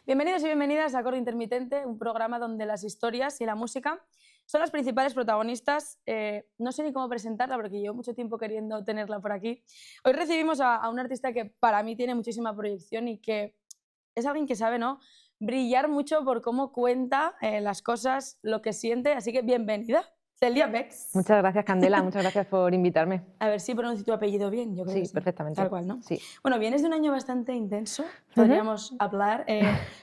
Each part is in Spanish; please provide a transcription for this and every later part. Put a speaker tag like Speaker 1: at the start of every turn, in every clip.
Speaker 1: Bienvenidos y bienvenidas a Acorde Intermitente, un programa donde las historias y la música son las principales protagonistas. No sé ni cómo presentarla porque llevo mucho tiempo queriendo tenerla por aquí. Hoy recibimos a un artista que para mí tiene muchísima proyección y que es alguien que sabe, ¿no?, brillar mucho por cómo cuenta las cosas, lo que siente. Así que bienvenida, Celia Bex.
Speaker 2: Muchas gracias, Candela, muchas gracias por invitarme.
Speaker 1: A ver si pronuncio tu apellido bien, yo creo que
Speaker 2: Sí,
Speaker 1: sí.
Speaker 2: perfectamente.
Speaker 1: Tal cual, ¿no?
Speaker 2: Sí.
Speaker 1: Bueno, vienes de un año bastante intenso,
Speaker 2: Ujú.
Speaker 1: podríamos hablar,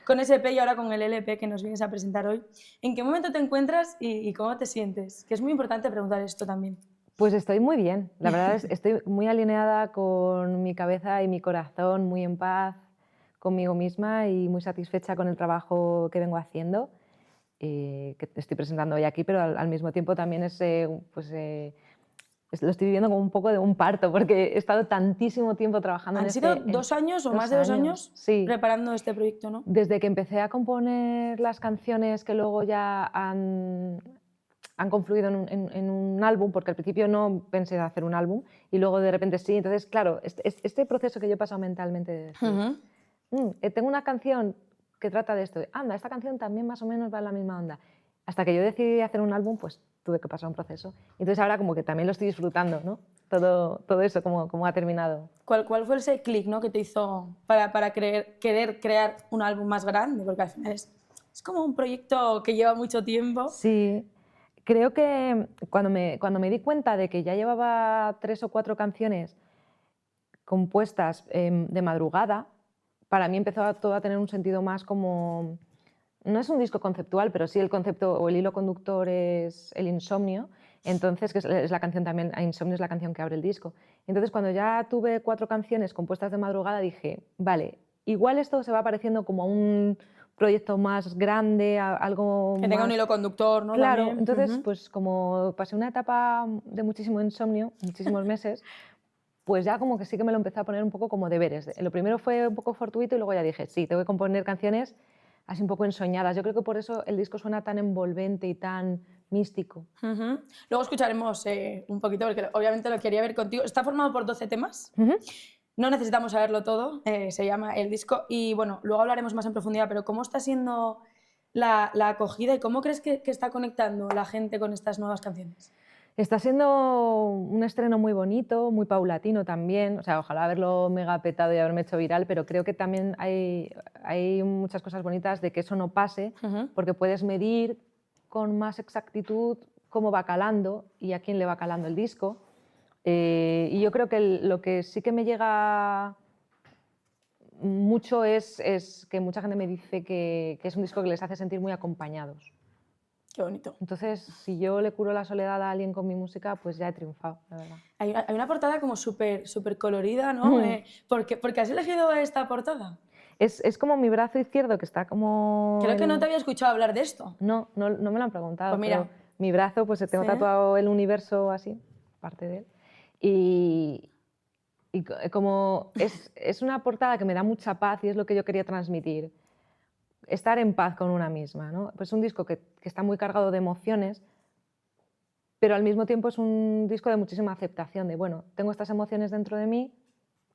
Speaker 1: con ese EP y ahora con el LP que nos vienes a presentar hoy. ¿En qué momento te encuentras y cómo te sientes? Que es muy importante preguntar esto también.
Speaker 2: Pues estoy muy bien, la verdad es estoy muy alineada con mi cabeza y mi corazón, muy en paz conmigo misma y muy satisfecha con el trabajo que vengo haciendo, que estoy presentando hoy aquí, pero al mismo tiempo también lo estoy viviendo como un poco de un parto, porque he estado tantísimo tiempo trabajando en
Speaker 1: Han sido
Speaker 2: este...
Speaker 1: 2 años o más de 2
Speaker 2: 2 años,
Speaker 1: años
Speaker 2: sí.
Speaker 1: preparando este proyecto, ¿no?
Speaker 2: Desde que empecé a componer las canciones que luego ya han confluido en un álbum, porque al principio no pensé hacer un álbum y luego de repente sí. Entonces, claro, este proceso que yo he pasado mentalmente de decir,
Speaker 1: Ujú.
Speaker 2: tengo una canción que trata de esto, anda, esta canción también más o menos va en la misma onda. Hasta que yo decidí hacer un álbum, pues tuve que pasar un proceso. Entonces ahora como que también lo estoy disfrutando, ¿no? Todo eso, como ha terminado.
Speaker 1: ¿Cuál fue ese clic, ¿no?, que te hizo para querer crear un álbum más grande? Porque al final es como un proyecto que lleva mucho tiempo.
Speaker 2: Sí, creo que cuando me di cuenta de que ya llevaba 3 o 4 canciones compuestas de madrugada, para mí empezó todo a tener un sentido más como... No es un disco conceptual, pero sí el concepto o el hilo conductor es el insomnio, entonces, que es la canción también, Insomnio es la canción que abre el disco. Entonces, cuando ya tuve 4 canciones compuestas de madrugada, dije, vale, igual esto se va pareciendo como a un proyecto más grande, algo
Speaker 1: Que tenga un
Speaker 2: más...
Speaker 1: hilo conductor, ¿no?,
Speaker 2: Claro,
Speaker 1: también.
Speaker 2: entonces,
Speaker 1: Ujú.
Speaker 2: pues como pasé una etapa de muchísimo insomnio, muchísimos meses, pues ya como que sí que me lo empecé a poner un poco como deberes. Lo primero fue un poco fortuito y luego ya dije, sí, tengo que componer canciones así un poco ensoñadas. Yo creo que por eso el disco suena tan envolvente y tan místico.
Speaker 1: Ujú. Luego escucharemos un poquito, porque obviamente lo quería ver contigo. Está formado por 12 temas.
Speaker 2: Ujú.
Speaker 1: No necesitamos saberlo todo, se llama el disco. Y bueno, luego hablaremos más en profundidad, pero ¿cómo está siendo la acogida y cómo crees que está conectando la gente con estas nuevas canciones?
Speaker 2: Está siendo un estreno muy bonito, muy paulatino también. O sea, ojalá haberlo mega petado y haberme hecho viral, pero creo que también hay muchas cosas bonitas de que eso no pase,
Speaker 1: Ujú.
Speaker 2: porque puedes medir con más exactitud cómo va calando y a quién le va calando el disco. Y yo creo que lo que sí que me llega mucho es que mucha gente me dice que es un disco que les hace sentir muy acompañados.
Speaker 1: Qué bonito.
Speaker 2: Entonces, si yo le curo la soledad a alguien con mi música, pues ya he triunfado, la verdad.
Speaker 1: Hay una portada como súper colorida, ¿no? ¿Por qué has elegido esta portada?
Speaker 2: Es como mi brazo izquierdo, que está como
Speaker 1: Creo que no te había escuchado hablar de esto.
Speaker 2: No me lo han
Speaker 1: Pues
Speaker 2: preguntado, pero
Speaker 1: mira,
Speaker 2: mi brazo, pues tengo
Speaker 1: sí.
Speaker 2: tatuado el universo así, parte de él. Y, como es una portada que me da mucha paz y es lo que yo quería transmitir, estar en paz con una misma, ¿no? Pues es un disco que está muy cargado de emociones, pero al mismo tiempo es un disco de muchísima aceptación, de, bueno, tengo estas emociones dentro de mí,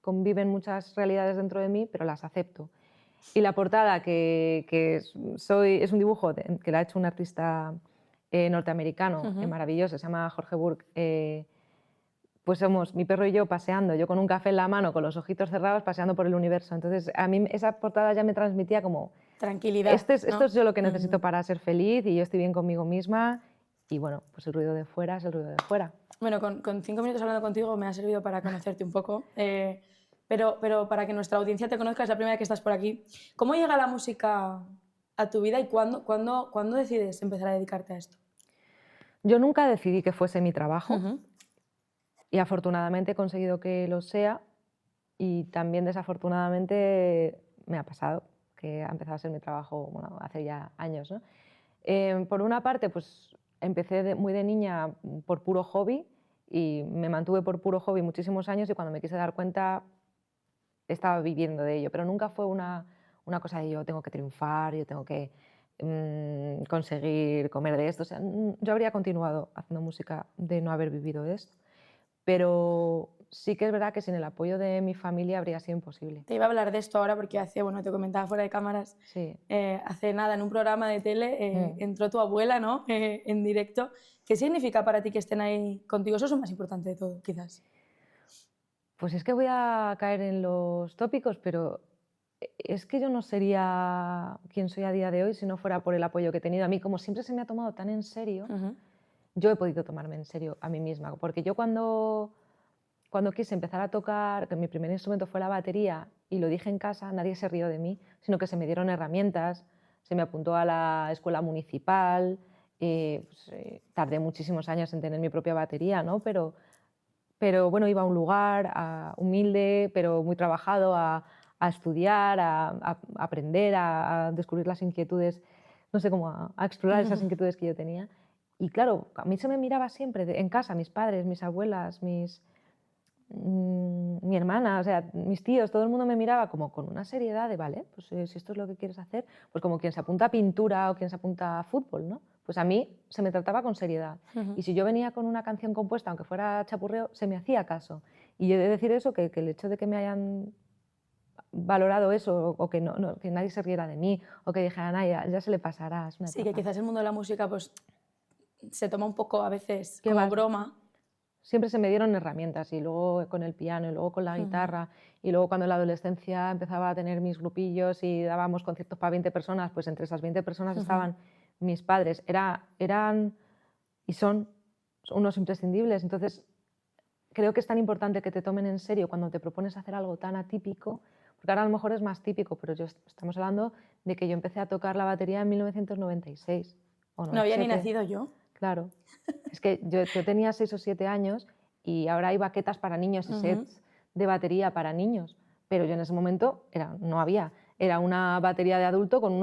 Speaker 2: conviven muchas realidades dentro de mí, pero las acepto. Y la portada, es un dibujo que la ha hecho un artista norteamericano,
Speaker 1: Ujú.
Speaker 2: maravilloso, se llama Jorge Burke. Pues somos mi perro y yo paseando, yo con un café en la mano, con los ojitos cerrados, paseando por el universo. Entonces, a mí esa portada ya me transmitía como,
Speaker 1: Tranquilidad,
Speaker 2: esto es
Speaker 1: ¿no?
Speaker 2: yo lo que necesito
Speaker 1: Ujú.
Speaker 2: para ser feliz y yo estoy bien conmigo misma. Y bueno, pues el ruido de fuera es el ruido de fuera.
Speaker 1: Bueno, con 5 minutos hablando contigo me ha servido para conocerte un poco, pero para que nuestra audiencia te conozca, es la primera vez que estás por aquí. ¿Cómo llega la música a tu vida y cuándo decides empezar a dedicarte a esto?
Speaker 2: Yo nunca decidí que fuese mi trabajo
Speaker 1: Ujú.
Speaker 2: y afortunadamente he conseguido que lo sea. Y también desafortunadamente me ha pasado que ha empezado a ser mi trabajo, bueno, hace ya años, ¿no? Por una parte, pues empecé muy de niña por puro hobby y me mantuve por puro hobby muchísimos años y cuando me quise dar cuenta estaba viviendo de ello, pero nunca fue una cosa de yo tengo que triunfar, yo tengo que conseguir comer de esto. O sea, yo habría continuado haciendo música de no haber vivido de esto. Pero sí que es verdad que sin el apoyo de mi familia habría sido imposible.
Speaker 1: Te iba a hablar de esto ahora porque bueno, te comentaba fuera de cámaras,
Speaker 2: Sí.
Speaker 1: hace nada en un programa de tele
Speaker 2: Mm.
Speaker 1: entró tu abuela, ¿no? En directo. ¿Qué significa para ti que estén ahí contigo? Eso es lo más importante de todo, quizás.
Speaker 2: Pues es que voy a caer en los tópicos, pero es que yo no sería quien soy a día de hoy si no fuera por el apoyo que he tenido. A mí, como siempre se me ha tomado tan en serio,
Speaker 1: Ujú.
Speaker 2: yo he podido tomarme en serio a mí misma, porque yo cuando quise empezar a tocar, que mi primer instrumento fue la batería y lo dije en casa, nadie se rió de mí, sino que se me dieron herramientas, se me apuntó a la escuela municipal, tardé muchísimos años en tener mi propia batería, ¿no? Pero bueno, iba a un lugar humilde, pero muy trabajado, a estudiar, a aprender, a descubrir las inquietudes, no sé cómo, a explorar esas inquietudes que yo tenía. Y claro, a mí se me miraba siempre en casa, mis padres, mis abuelas, mi hermana, o sea, mis tíos, todo el mundo me miraba como con una seriedad de, vale, pues si esto es lo que quieres hacer, pues como quien se apunta a pintura o quien se apunta a fútbol, ¿no? Pues a mí se me trataba con seriedad.
Speaker 1: Ujú.
Speaker 2: Y si yo venía con una canción compuesta, aunque fuera chapurreo, se me hacía caso. Y yo he de decir eso, que el hecho de que me hayan valorado eso, o que, que nadie se riera de mí, o que dijeran, "Ay, ya se le pasará, es una
Speaker 1: Sí, que
Speaker 2: etapa".
Speaker 1: quizás el mundo de la música pues, se toma un poco a veces
Speaker 2: ¿Qué
Speaker 1: como
Speaker 2: va?
Speaker 1: broma.
Speaker 2: Siempre se me dieron herramientas, y luego con el piano, y luego con la guitarra, y luego cuando en la adolescencia empezaba a tener mis grupillos y dábamos conciertos para 20 personas, pues entre esas 20 personas estaban mis padres. Eran y son unos imprescindibles. Entonces, creo que es tan importante que te tomen en serio cuando te propones hacer algo tan atípico, porque ahora a lo mejor es más típico, pero estamos hablando de que yo empecé a tocar la batería en 1996 o
Speaker 1: No había ni
Speaker 2: 97.
Speaker 1: nacido yo.
Speaker 2: Claro, es que yo tenía 6 o 7 años y ahora hay baquetas para niños y sets de batería para niños, pero yo en ese momento no había. Era una batería de adulto con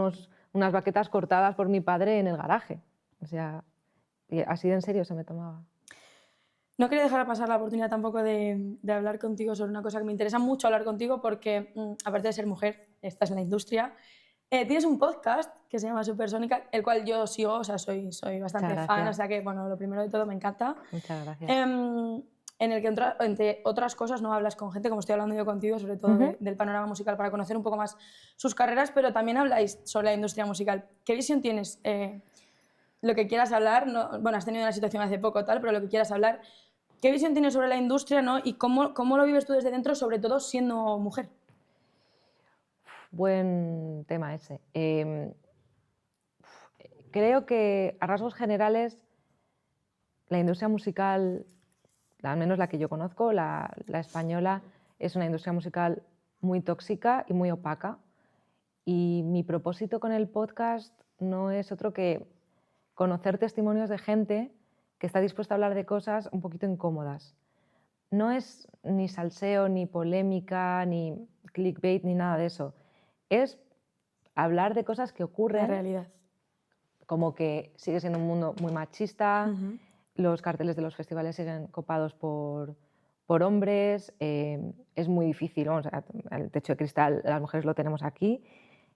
Speaker 2: unas baquetas cortadas por mi padre en el garaje. O sea, y así de en serio se me tomaba.
Speaker 1: No quería dejar pasar la oportunidad tampoco de hablar contigo sobre una cosa que me interesa mucho hablar contigo porque, aparte de ser mujer, estás en la industria. Tienes un podcast que se llama Supersónica, el cual yo sigo, o sea, soy
Speaker 2: Muchas
Speaker 1: bastante fan, o
Speaker 2: gracias,
Speaker 1: sea que, bueno, lo primero de todo me encanta.
Speaker 2: muchas gracias.
Speaker 1: En el que, entre otras cosas, no hablas con gente, como estoy hablando yo contigo, sobre todo
Speaker 2: Ujú.
Speaker 1: del panorama musical, para conocer un poco más sus carreras, pero también habláis sobre la industria musical. ¿Qué visión tienes? Lo que quieras hablar, bueno, has tenido una situación hace poco, tal, pero lo que quieras hablar, ¿qué visión tienes sobre la industria, ¿no? Y cómo lo vives tú desde dentro, sobre todo siendo mujer?
Speaker 2: Buen tema ese. Creo que a rasgos generales la industria musical, al menos la que yo conozco, la española, es una industria musical muy tóxica y muy opaca. Y mi propósito con el podcast no es otro que conocer testimonios de gente que está dispuesta a hablar de cosas un poquito incómodas. No es ni salseo, ni polémica, ni clickbait, ni nada de eso. Es hablar de cosas que
Speaker 1: La
Speaker 2: ocurren,
Speaker 1: realidad.
Speaker 2: como que sigue siendo un mundo muy machista, los carteles de los festivales siguen copados por hombres, es muy difícil, vamos, el techo de cristal, las mujeres lo tenemos aquí,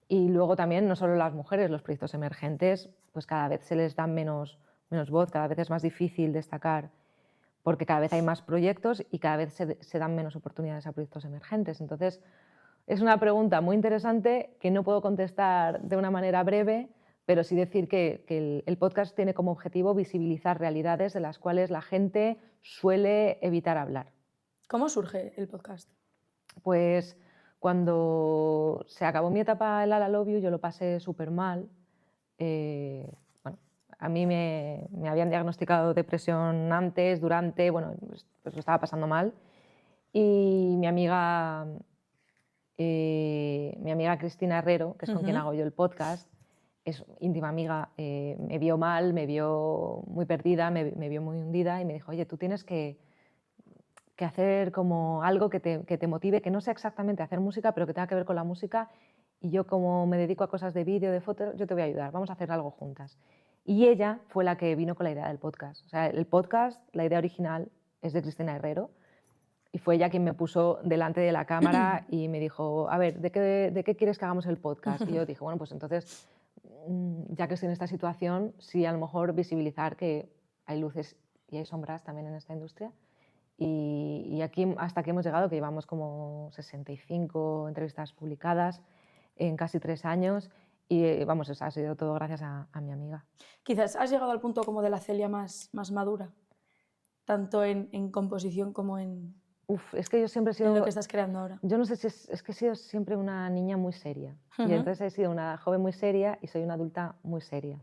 Speaker 2: y luego también no solo las mujeres, los proyectos emergentes, pues cada vez se les da menos voz, cada vez es más difícil destacar, porque cada vez hay más proyectos y cada vez se dan menos oportunidades a proyectos emergentes. Entonces, es una pregunta muy interesante que no puedo contestar de una manera breve, pero sí decir que el podcast tiene como objetivo visibilizar realidades de las cuales la gente suele evitar hablar.
Speaker 1: ¿Cómo surge el podcast?
Speaker 2: Pues cuando se acabó mi etapa en La La Love You, yo lo pasé súper mal. Bueno, a mí me habían diagnosticado depresión antes, durante, bueno, pues lo estaba pasando mal. Y mi amiga Cristina Herrero, que es con quien hago yo el podcast, es íntima amiga, me vio mal, me vio muy perdida, me vio muy hundida y me dijo, oye, tú tienes que hacer como algo que te motive, que no sea exactamente hacer música, pero que tenga que ver con la música. Y yo, como me dedico a cosas de vídeo, de foto, yo te voy a ayudar, vamos a hacer algo juntas. Y ella fue la que vino con la idea del podcast. O sea, el podcast, la idea original es de Cristina Herrero, y fue ella quien me puso delante de la cámara y me dijo, a ver, ¿de qué quieres que hagamos el podcast? Y yo dije, bueno, pues entonces, ya que estoy en esta situación, sí, a lo mejor visibilizar que hay luces y hay sombras también en esta industria. Y aquí, hasta aquí hemos llegado, que llevamos como 65 entrevistas publicadas en casi 3 años. Y vamos, ha sido todo gracias a mi amiga.
Speaker 1: Quizás has llegado al punto como de la Celia más madura, tanto en composición como en
Speaker 2: Es que yo siempre he sido...
Speaker 1: lo que estás creando ahora.
Speaker 2: Yo no sé si es que he sido siempre una niña muy seria. Y
Speaker 1: Ujú.
Speaker 2: entonces he sido una joven muy seria y soy una adulta muy seria.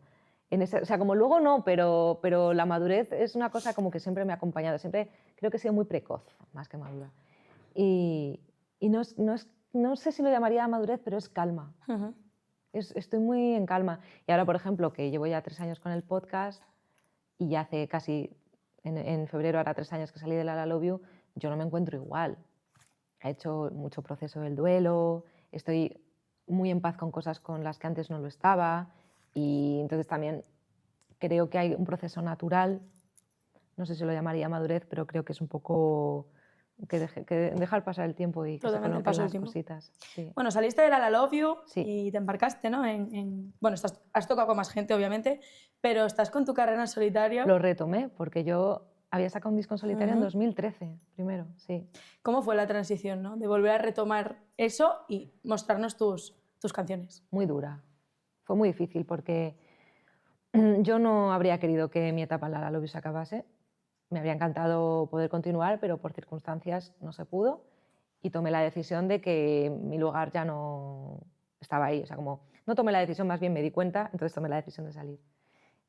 Speaker 2: O sea, como luego no, pero la madurez es una cosa como que siempre me ha acompañado. Siempre creo que he sido muy precoz, más que madura. Y no sé si lo llamaría madurez, pero es calma.
Speaker 1: Ujú.
Speaker 2: Estoy muy en calma. Y ahora, por ejemplo, que llevo ya 3 años con el podcast y ya hace casi, en febrero hará 3 años que salí de La Love You, yo no me encuentro igual. He hecho mucho proceso del duelo, estoy muy en paz con cosas con las que antes no lo estaba, y entonces también creo que hay un proceso natural, no sé si lo llamaría madurez, pero creo que es un poco que dejar pasar el tiempo y que se
Speaker 1: Totalmente, el
Speaker 2: coloquen
Speaker 1: paso del
Speaker 2: las
Speaker 1: tiempo.
Speaker 2: cositas. Sí.
Speaker 1: Bueno, saliste de La Love You
Speaker 2: Sí.
Speaker 1: y te embarcaste, ¿no? Bueno, has tocado con más gente, obviamente, pero estás con tu carrera en solitario.
Speaker 2: Lo retomé porque yo había sacado un disco en solitario en
Speaker 1: Ujú.
Speaker 2: 2013, primero, sí.
Speaker 1: ¿Cómo fue la transición, ¿no? De volver a retomar eso y mostrarnos tus canciones.
Speaker 2: Muy dura. Fue muy difícil porque yo no habría querido que mi etapa en La Love You se acabase. Me habría encantado poder continuar, pero por circunstancias no se pudo y tomé la decisión de que mi lugar ya no estaba ahí. O sea, como no tomé la decisión, más bien me di cuenta, entonces tomé la decisión de salir.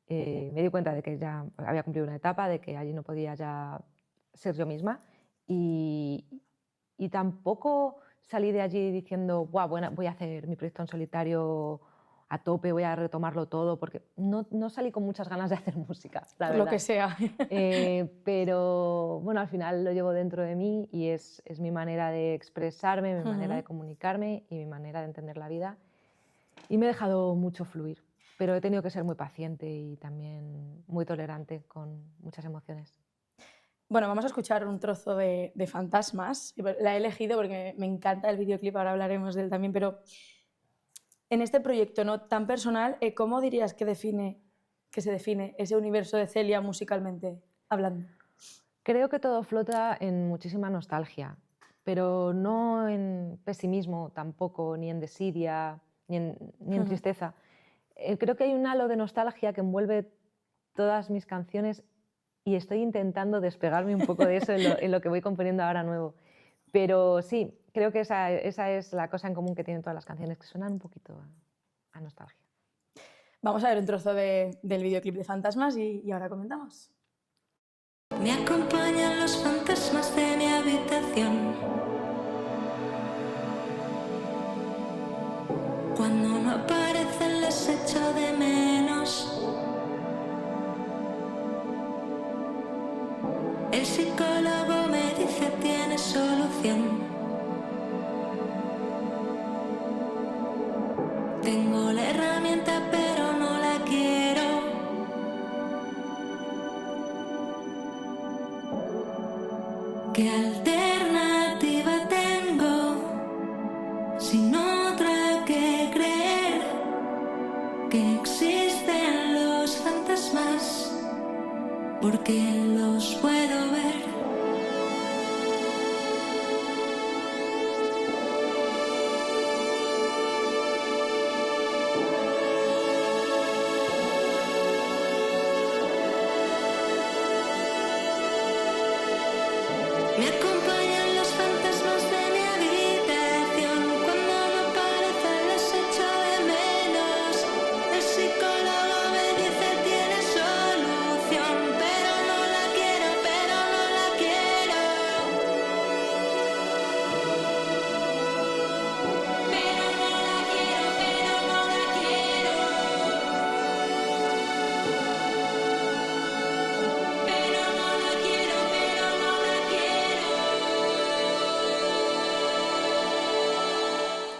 Speaker 2: Me di cuenta de que ya había cumplido una etapa, de que allí no podía ya ser yo misma y tampoco salí de allí diciendo, "Buah, voy a hacer mi proyecto en solitario a tope, voy a retomarlo todo", porque no salí con muchas ganas de hacer música, la
Speaker 1: Por
Speaker 2: verdad.
Speaker 1: lo que sea.
Speaker 2: Pero bueno, al final lo llevo dentro de mí y es mi manera de expresarme, mi manera de comunicarme y mi manera de entender la vida. Y me he dejado mucho fluir, pero he tenido que ser muy paciente y también muy tolerante con muchas emociones.
Speaker 1: Bueno, vamos a escuchar un trozo de Fantasmas. La he elegido porque me encanta el videoclip, ahora hablaremos de él también, pero en este proyecto no tan personal, ¿cómo dirías que se define ese universo de Celia musicalmente hablando?
Speaker 2: Creo que todo flota en muchísima nostalgia, pero no en pesimismo tampoco, ni en desidia, ni en tristeza. Creo que hay un halo de nostalgia que envuelve todas mis canciones y estoy intentando despegarme un poco de eso en lo que voy componiendo ahora nuevo. Pero sí, creo que esa es la cosa en común que tienen todas las canciones, que suenan un poquito a nostalgia.
Speaker 1: Vamos a ver un trozo del videoclip de Fantasmas y ahora comentamos.
Speaker 3: Me acompañan los fantasmas de mi habitación. Cuando no aparecen les echo de menos. El psicólogo me dice tiene solución. Tengo la herramienta pero no la quiero. ¿Qué alternativa tengo sin otra que creer que existen los fantasmas? Porque los puedo ver. Me acompañan los fantasmas de mi habitación. Cuando no aparecen les echo de menos. El psicólogo me dice tiene solución, pero no la quiero, pero no la quiero. Pero no la quiero, pero no la quiero. Pero no la quiero, pero no la quiero.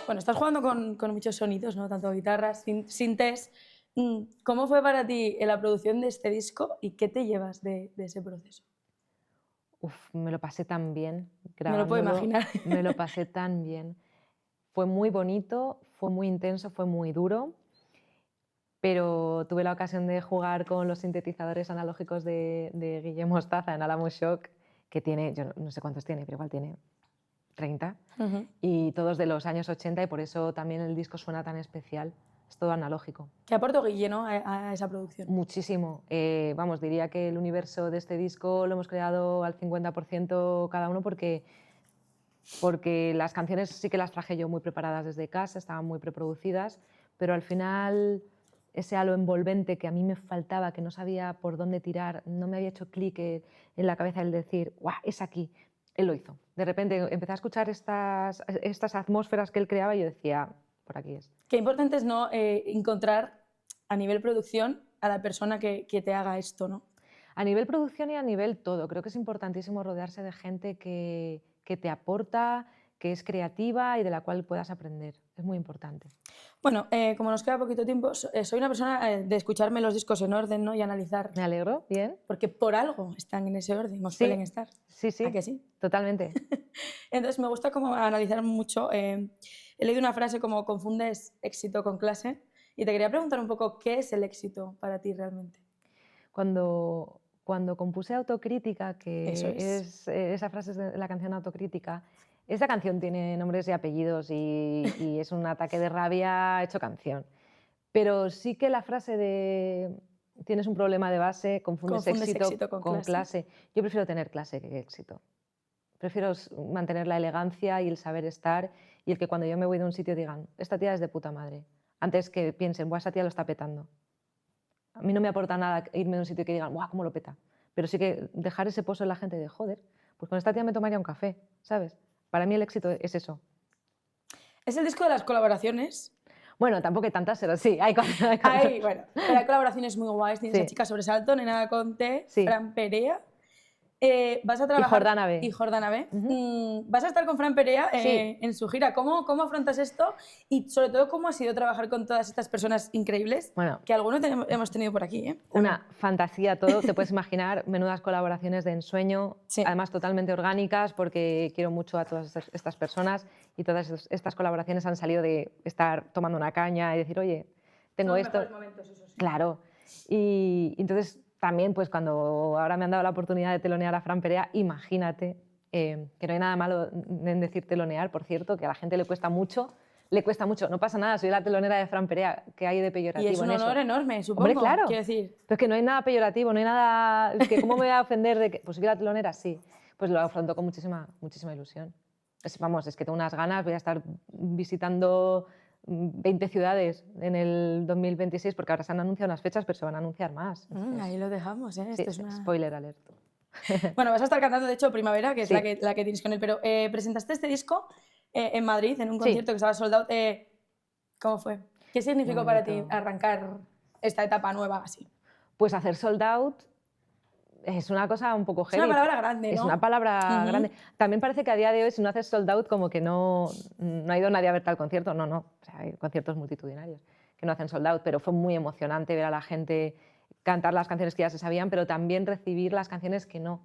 Speaker 1: Bueno, estás jugando con muchos sonidos, ¿no? Tanto guitarras, sintes. ¿Cómo fue para ti la producción de este disco y qué te llevas de ese proceso?
Speaker 2: Me lo pasé tan bien
Speaker 1: Me lo puedo
Speaker 2: grabándolo,
Speaker 1: imaginar.
Speaker 2: me lo pasé tan bien. Fue muy bonito, fue muy intenso, fue muy duro, pero tuve la ocasión de jugar con los sintetizadores analógicos de Guillermo Mostaza en Alamo Shock, que tiene, yo no sé cuántos tiene, pero igual tiene 30,
Speaker 1: Ujú.
Speaker 2: y todos de los años 80, y por eso también el disco suena tan especial. Es todo analógico.
Speaker 1: ¿Qué aportó Guille, ¿no? a esa producción?
Speaker 2: Muchísimo. Vamos, diría que el universo de este disco lo hemos creado al 50% cada uno porque las canciones sí que las traje yo muy preparadas desde casa, estaban muy preproducidas, pero al final ese halo envolvente que a mí me faltaba, que no sabía por dónde tirar, no me había hecho clic en la cabeza el decir, ¡guau, es aquí! Él lo hizo. De repente empecé a escuchar estas atmósferas que él creaba y yo decía, por aquí es.
Speaker 1: Qué importante es, ¿no? Encontrar a nivel producción a la persona que te haga esto, ¿no?
Speaker 2: A nivel producción y a nivel todo, creo que es importantísimo rodearse de gente que te aporta, que es creativa y de la cual puedas aprender. Es muy importante.
Speaker 1: Bueno, como nos queda poquito tiempo, soy una persona de escucharme los discos en orden, ¿no? Y analizar,
Speaker 2: Me alegro, bien.
Speaker 1: porque por algo están en ese orden, o
Speaker 2: Sí,
Speaker 1: suelen estar.
Speaker 2: Sí, sí,
Speaker 1: ¿A que sí?
Speaker 2: totalmente.
Speaker 1: Entonces me gusta como analizar mucho. He leído una frase como confundes éxito con clase y te quería preguntar un poco qué es el éxito para ti realmente.
Speaker 2: Cuando compuse Autocrítica, que
Speaker 1: Eso es.
Speaker 2: esa frase es de la canción Autocrítica, esa canción tiene nombres y apellidos y es un ataque de rabia hecho canción. Pero sí que la frase de tienes un problema de base, confundes éxito con clase. Yo prefiero tener clase que éxito. Prefiero mantener la elegancia y el saber estar y el que cuando yo me voy de un sitio digan, esta tía es de puta madre, antes que piensen, buah, esa tía lo está petando. A mí no me aporta nada irme de un sitio y que digan, ¡guau, cómo lo peta! Pero sí que dejar ese pozo en la gente de, joder, pues con esta tía me tomaría un café, ¿sabes? Para mí el éxito es eso.
Speaker 1: Es el disco de las colaboraciones.
Speaker 2: Bueno, tampoco hay tantas, pero sí, hay
Speaker 1: Bueno, pero hay colaboraciones muy guays. Tienes
Speaker 2: Sí.
Speaker 1: a Chica Sobresalto, Nena Conte,
Speaker 2: Sí.
Speaker 1: Fran Perea. Vas a trabajar...
Speaker 2: Jordana B.
Speaker 1: Y Jordana B. Vas a estar con Fran Perea
Speaker 2: Sí.
Speaker 1: en su gira. ¿Cómo afrontas esto? Y sobre todo, ¿cómo ha sido trabajar con todas estas personas increíbles?
Speaker 2: Bueno.
Speaker 1: Que algunos hemos tenido por aquí, ¿eh?
Speaker 2: Una fantasía todo, te puedes imaginar, menudas colaboraciones de ensueño,
Speaker 1: Sí.
Speaker 2: además totalmente orgánicas porque quiero mucho a todas estas personas y todas estas colaboraciones han salido de estar tomando una caña y decir, oye, tengo
Speaker 1: Son
Speaker 2: esto.
Speaker 1: los mejores momentos, eso sí.
Speaker 2: Claro. Y entonces también, pues cuando ahora me han dado la oportunidad de telonear a Fran Perea, imagínate que no hay nada malo en decir telonear, por cierto, que a la gente le cuesta mucho, no pasa nada, soy la telonera de Fran Perea, ¿qué hay de peyorativo
Speaker 1: Y es un
Speaker 2: en eso?
Speaker 1: honor enorme, supongo.
Speaker 2: Hombre, claro.
Speaker 1: Quiero decir,
Speaker 2: Pero es que no hay nada peyorativo, no hay nada... Es que ¿cómo me voy a ofender de que... Pues soy la telonera, sí. Pues lo afronto con muchísima ilusión. Vamos, es que tengo unas ganas, voy a estar visitando 20 ciudades en el 2026, porque ahora se han anunciado unas fechas, pero se van a anunciar más.
Speaker 1: ahí lo dejamos, ¿eh?
Speaker 2: Sí,
Speaker 1: Esto es una...
Speaker 2: spoiler alert.
Speaker 1: Bueno, vas a estar cantando, de hecho, Primavera, que es
Speaker 2: Sí.
Speaker 1: la que tienes con él, pero presentaste este disco en Madrid, en un
Speaker 2: Sí.
Speaker 1: concierto que estaba sold out. ¿Cómo fue? ¿Qué significó
Speaker 2: Muy
Speaker 1: para ti
Speaker 2: bonito.
Speaker 1: arrancar esta etapa nueva así?
Speaker 2: Pues hacer sold out es una cosa un poco
Speaker 1: Es
Speaker 2: heavy.
Speaker 1: una palabra grande, ¿no?
Speaker 2: Es una palabra
Speaker 1: Ujú.
Speaker 2: grande. También parece que a día de hoy, si no haces sold out, como que no ha ido nadie a verte al concierto. No. O sea, hay conciertos multitudinarios que no hacen sold out, pero fue muy emocionante ver a la gente cantar las canciones que ya se sabían, pero también recibir las canciones que no.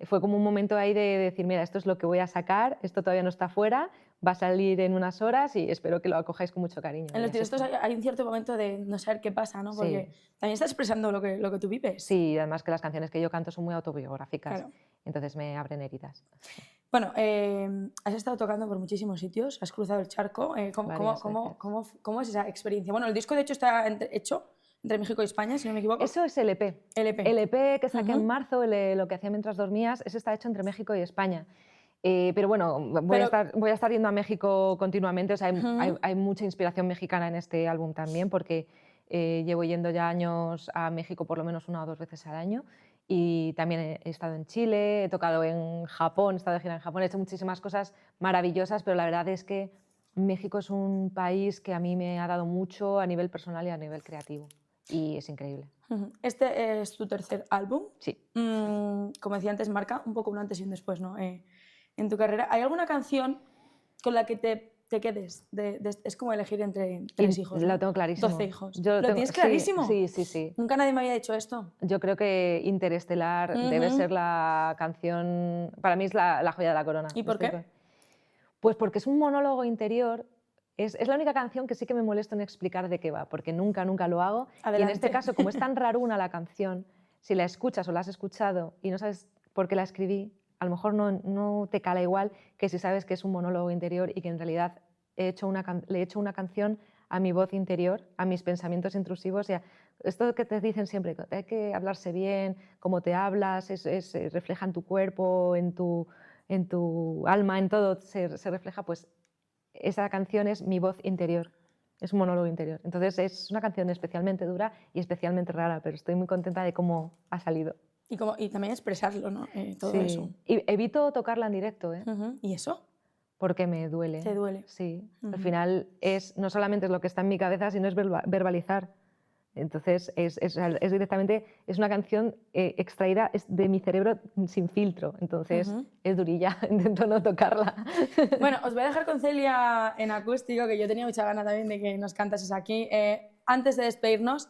Speaker 2: Fue como un momento ahí de decir, mira, esto es lo que voy a sacar, esto todavía no está fuera, va a salir en unas horas y espero que lo acojáis con mucho cariño.
Speaker 1: En
Speaker 2: Y
Speaker 1: los
Speaker 2: así
Speaker 1: directos
Speaker 2: fue.
Speaker 1: hay un cierto momento de no saber qué pasa, ¿no? Porque también estás expresando lo que tú vives.
Speaker 2: Sí, y además que las canciones que yo canto son muy autobiográficas,
Speaker 1: Claro.
Speaker 2: entonces me abren heridas.
Speaker 1: Bueno, has estado tocando por muchísimos sitios, has cruzado el charco.
Speaker 2: Varias veces.
Speaker 1: ¿Cómo es esa experiencia? Bueno, el disco de hecho está hecho entre México y España, si no me equivoco.
Speaker 2: Eso es el EP.
Speaker 1: LP.
Speaker 2: El EP que saqué
Speaker 1: Ujú.
Speaker 2: en marzo, lo que hacía mientras dormías, ese está hecho entre México y España. Pero bueno, voy a estar yendo a México continuamente, o sea, hay mucha inspiración mexicana en este álbum también, porque llevo yendo ya años a México por lo menos 1 o 2 veces al año, y también he estado en Chile, he tocado en Japón, he estado de gira en Japón, he hecho muchísimas cosas maravillosas, pero la verdad es que México es un país que a mí me ha dado mucho a nivel personal y a nivel creativo, y es increíble.
Speaker 1: Ujú. Este es tu tercer álbum.
Speaker 2: Sí.
Speaker 1: Como decía antes, marca un poco un antes y un después, ¿no? En tu carrera. ¿Hay alguna canción con la que te quedes? Es como elegir entre 3 hijos, ¿no?
Speaker 2: Lo tengo clarísimo.
Speaker 1: 12 hijos.
Speaker 2: Yo
Speaker 1: ¿Lo tienes clarísimo?
Speaker 2: Sí.
Speaker 1: Nunca nadie me había dicho esto.
Speaker 2: Yo creo que Interestelar debe ser la canción, para mí es la joya de la corona.
Speaker 1: ¿Y por qué?
Speaker 2: Pues porque es un monólogo interior. Es la única canción que sí que me molesto en explicar de qué va, porque nunca lo hago.
Speaker 1: Adelante.
Speaker 2: Y en este caso, como es tan raruna la canción, si la escuchas o la has escuchado y no sabes por qué la escribí, a lo mejor no te cala igual que si sabes que es un monólogo interior y que en realidad le he hecho una canción a mi voz interior, a mis pensamientos intrusivos. Esto que te dicen siempre, que hay que hablarse bien, cómo te hablas, refleja en tu cuerpo, en tu alma, en todo se refleja, pues esa canción es mi voz interior, es un monólogo interior. Entonces es una canción especialmente dura y especialmente rara, pero estoy muy contenta de cómo ha salido.
Speaker 1: Y también expresarlo, ¿no? Todo
Speaker 2: Sí.
Speaker 1: eso.
Speaker 2: Y evito tocarla en directo, ¿eh?
Speaker 1: ¿Y eso?
Speaker 2: Porque me duele.
Speaker 1: ¿Te duele?
Speaker 2: Sí. Al final no solamente es lo que está en mi cabeza, sino es verbalizar. Entonces es directamente, es una canción extraída de mi cerebro sin filtro. Entonces es durilla, intento no tocarla.
Speaker 1: Bueno, os voy a dejar con Celia en acústico, que yo tenía mucha gana también de que nos cantases aquí. Antes de despedirnos,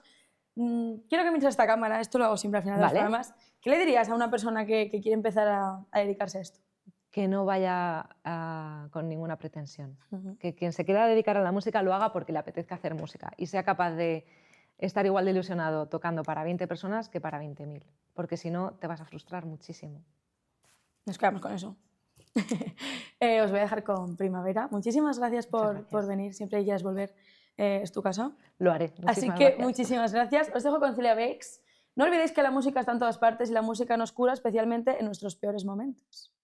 Speaker 1: quiero que mires esta cámara, esto lo hago siempre al final de los programas. ¿Qué le dirías a una persona que quiere empezar a dedicarse a esto?
Speaker 2: Que no vaya con ninguna pretensión. Que quien se quiera dedicar a la música lo haga porque le apetezca hacer música y sea capaz de estar igual de ilusionado tocando para 20 personas que para 20.000, porque si no te vas a frustrar muchísimo.
Speaker 1: Nos quedamos con eso. Os voy a dejar con Primavera. Muchísimas gracias por venir, siempre que quieras volver, es tu casa.
Speaker 2: Lo haré.
Speaker 1: Así que muchísimas gracias. Os dejo con Celia Bakes. No olvidéis que la música está en todas partes y la música nos cura, especialmente en nuestros peores momentos.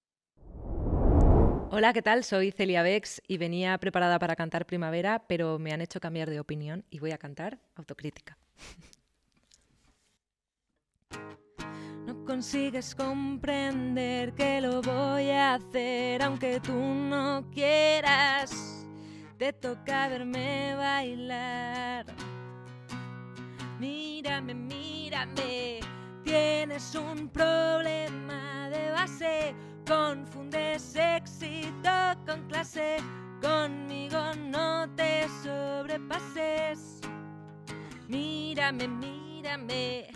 Speaker 4: Hola, ¿qué tal? Soy Celia Bakes y venía preparada para cantar Primavera, pero me han hecho cambiar de opinión y voy a cantar Autocrítica. No consigues comprender que lo voy a hacer aunque tú no quieras. Te toca verme bailar. Mírame, mírame, tienes un problema de base. Confundes éxito con clase, conmigo no te sobrepases. Mírame, mírame,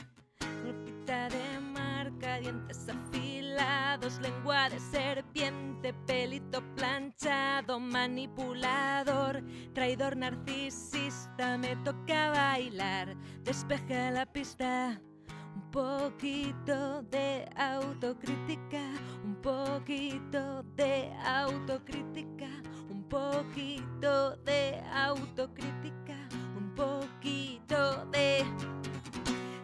Speaker 4: ropita de marca, dientes afilados, lengua de serpiente, pelito planchado, manipulador, traidor narcisista, me toca bailar, despeja la pista. Un poquito de autocrítica, un poquito de autocrítica, un poquito de autocrítica, un poquito de...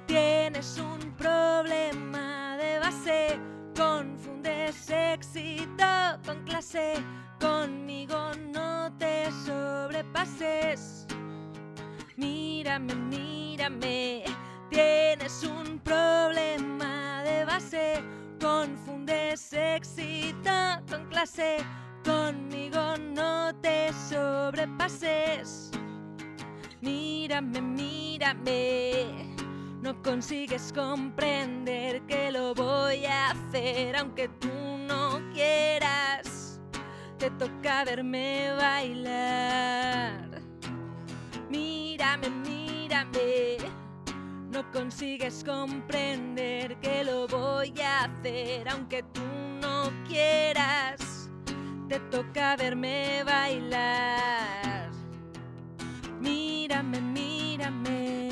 Speaker 4: Tienes un problema de base, confundes éxito con clase, conmigo no te sobrepases. Mírame, mírame, tienes un problema de base, confundes éxito con clase, conmigo no te sobrepases. Mírame, mírame, no consigues comprender que lo voy a hacer aunque tú no quieras. Te toca verme bailar. Mírame, mírame, no consigues comprender que lo voy a hacer aunque tú no quieras. Te toca verme bailar. Mírame, mírame.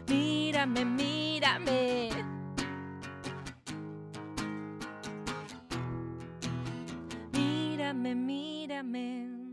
Speaker 4: Mírame, mírame. Mírame, mírame.